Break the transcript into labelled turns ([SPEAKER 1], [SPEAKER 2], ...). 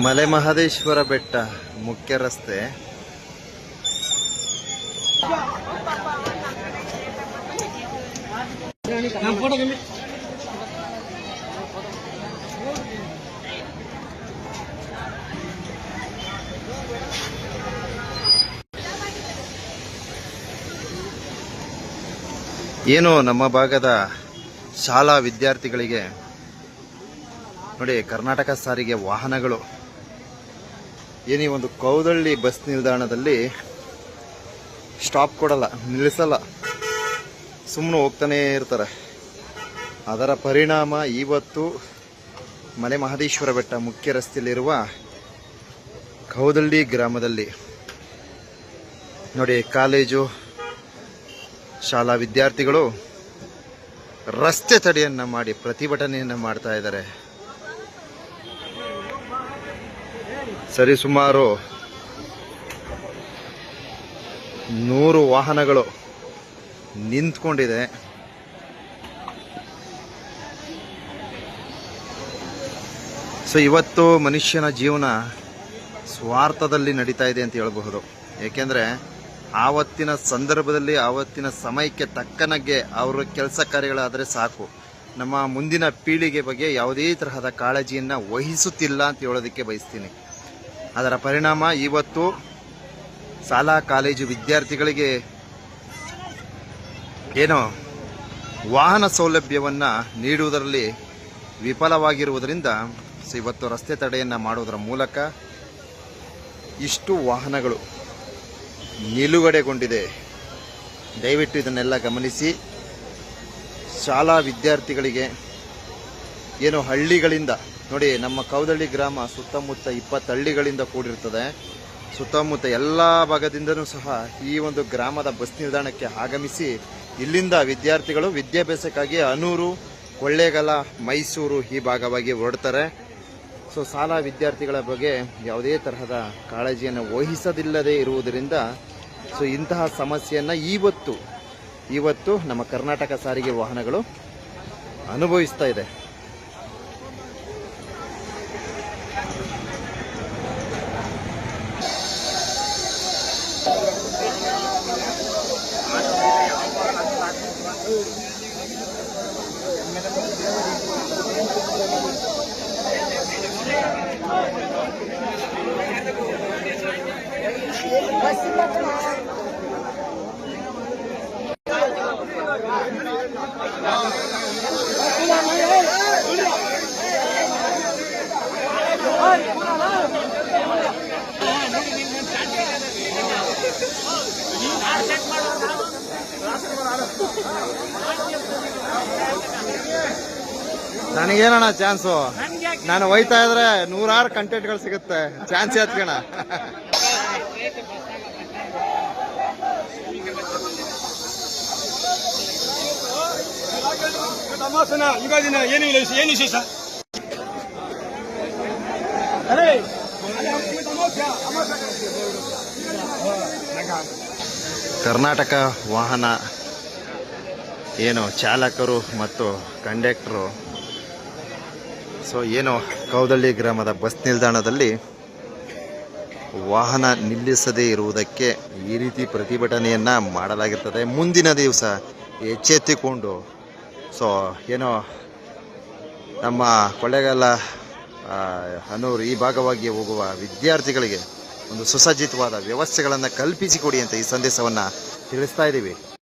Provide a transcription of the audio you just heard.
[SPEAKER 1] ಮಲೆ ಮಹದೇಶ್ವರ ಬೆಟ್ಟ ಮುಖ್ಯ ರಸ್ತೆ. ಏನು ನಮ್ಮ ಭಾಗದ ಶಾಲಾ ವಿದ್ಯಾರ್ಥಿಗಳಿಗೆ ನೋಡಿ, ಕರ್ನಾಟಕ ಸಾರಿಗೆ ವಾಹನಗಳು ಏನೇ ಒಂದು ಕೌದಳ್ಳಿ ಬಸ್ ನಿಲ್ದಾಣದಲ್ಲಿ ಸ್ಟಾಪ್ ಕೊಡಲ್ಲ, ನಿಲ್ಲಿಸಲ್ಲ, ಸುಮ್ಮನೆ ಹೋಗ್ತಾನೇ ಇರ್ತಾರೆ. ಅದರ ಪರಿಣಾಮ ಇವತ್ತು ಮಲೆ ಮಹದೇಶ್ವರ ಬೆಟ್ಟ ಮುಖ್ಯ ರಸ್ತೆಯಲ್ಲಿರುವ ಕೌದಳ್ಳಿ ಗ್ರಾಮದಲ್ಲಿ ನೋಡಿ, ಕಾಲೇಜು ಶಾಲಾ ವಿದ್ಯಾರ್ಥಿಗಳು ರಸ್ತೆ ತಡೆಯನ್ನ ಮಾಡಿ ಪ್ರತಿಭಟನೆಯನ್ನ ಮಾಡ್ತಾ ಇದ್ದಾರೆ. ಸರಿಸುಮಾರು 100 ವಾಹನಗಳು ನಿಂತ್ಕೊಂಡಿದೆ. ಸೊ ಇವತ್ತು ಮನುಷ್ಯನ ಜೀವನ ಸ್ವಾರ್ಥದಲ್ಲಿ ನಡೀತಾ ಇದೆ ಅಂತ ಹೇಳಬಹುದು. ಏಕೆಂದರೆ ಆವತ್ತಿನ ಸಂದರ್ಭದಲ್ಲಿ ಆವತ್ತಿನ ಸಮಯಕ್ಕೆ ತಕ್ಕನಾಗೆ ಅವರ ಕೆಲಸ ಕಾರ್ಯಗಳಾದರೆ ಸಾಕು, ನಮ್ಮ ಮುಂದಿನ ಪೀಳಿಗೆ ಬಗ್ಗೆ ಯಾವುದೇ ತರಹದ ಕಾಳಜಿಯನ್ನು ವಹಿಸುತ್ತಿಲ್ಲ ಅಂತ ಹೇಳೋದಕ್ಕೆ ಬಯಸ್ತೀನಿ. ಅದರ ಪರಿಣಾಮ ಇವತ್ತು ಶಾಲಾ ಕಾಲೇಜು ವಿದ್ಯಾರ್ಥಿಗಳಿಗೆ ಏನೋ ವಾಹನ ಸೌಲಭ್ಯವನ್ನು ನೀಡುವುದರಲ್ಲಿ ವಿಫಲವಾಗಿರುವುದರಿಂದ ಇವತ್ತು ರಸ್ತೆ ತಡೆಯನ್ನು ಮಾಡುವುದರ ಮೂಲಕ ಇಷ್ಟು ವಾಹನಗಳು ನಿಲುಗಡೆಗೊಂಡಿದೆ. ದಯವಿಟ್ಟು ಇದನ್ನೆಲ್ಲ ಗಮನಿಸಿ. ಶಾಲಾ ವಿದ್ಯಾರ್ಥಿಗಳಿಗೆ ಏನು ಹಳ್ಳಿಗಳಿಂದ ನೋಡಿ, ನಮ್ಮ ಕೌದಳ್ಳಿ ಗ್ರಾಮ ಸುತ್ತಮುತ್ತ 20 ಹಳ್ಳಿಗಳಿಂದ ಕೂಡಿರ್ತದೆ. ಸುತ್ತಮುತ್ತ ಎಲ್ಲ ಭಾಗದಿಂದನೂ ಸಹ ಈ ಒಂದು ಗ್ರಾಮದ ಬಸ್ ನಿಲ್ದಾಣಕ್ಕೆ ಆಗಮಿಸಿ ಇಲ್ಲಿಂದ ವಿದ್ಯಾರ್ಥಿಗಳು ವಿದ್ಯಾಭ್ಯಾಸಕ್ಕಾಗಿ ಅನೂರು, ಕೊಳ್ಳೇಗಾಲ, ಮೈಸೂರು ಈ ಭಾಗವಾಗಿ ಹೊರಡ್ತಾರೆ. ಸೊ ಶಾಲಾ ವಿದ್ಯಾರ್ಥಿಗಳ ಬಗ್ಗೆ ಯಾವುದೇ ತರಹದ ಕಾಳಜಿಯನ್ನು ವಹಿಸದಿಲ್ಲದೆ ಇರುವುದರಿಂದ ಸೊ ಇಂತಹ ಸಮಸ್ಯೆಯನ್ನು ಇವತ್ತು ನಮ್ಮ ಕರ್ನಾಟಕ ಸಾರಿಗೆ ವಾಹನಗಳು ಅನುಭವಿಸ್ತಾ ಇದೆ. ನನಗೇನಣ್ಣ ಚಾನ್ಸು, ನಾನು ಹೋಯ್ತಾ ಇದ್ರೆ 100 ಕಂಟೆಂಟ್ಗಳು ಸಿಗುತ್ತೆ. ಚಾನ್ಸ್ ಎತ್ಕಣ.
[SPEAKER 2] ಏನು ವಿಶೇಷ?
[SPEAKER 1] ಕರ್ನಾಟಕ ವಾಹನ ಏನು ಚಾಲಕರು ಮತ್ತು ಕಂಡಕ್ಟರು ಸೊ ಏನು ಕೌದಳ್ಳಿ ಗ್ರಾಮದ ಬಸ್ ನಿಲ್ದಾಣದಲ್ಲಿ ವಾಹನ ನಿಲ್ಲಿಸದೇ ಇರುವುದಕ್ಕೆ ಈ ರೀತಿ ಪ್ರತಿಭಟನೆಯನ್ನು ಮಾಡಲಾಗಿರ್ತದೆ. ಮುಂದಿನ ದಿವಸ ಎಚ್ಚೆತ್ತುಕೊಂಡು ಸೊ ಏನೋ ನಮ್ಮ ಕೊಳ್ಳೇಗಾಲ, ಹನೂರು ಈ ಭಾಗವಾಗಿ ಹೋಗುವ ವಿದ್ಯಾರ್ಥಿಗಳಿಗೆ ಒಂದು ಸುಸಜ್ಜಿತವಾದ ವ್ಯವಸ್ಥೆಗಳನ್ನು ಕಲ್ಪಿಸಿಕೊಡಿ ಅಂತ ಈ ಸಂದೇಶವನ್ನು ತಿಳಿಸ್ತಾ ಇದ್ದೀವಿ.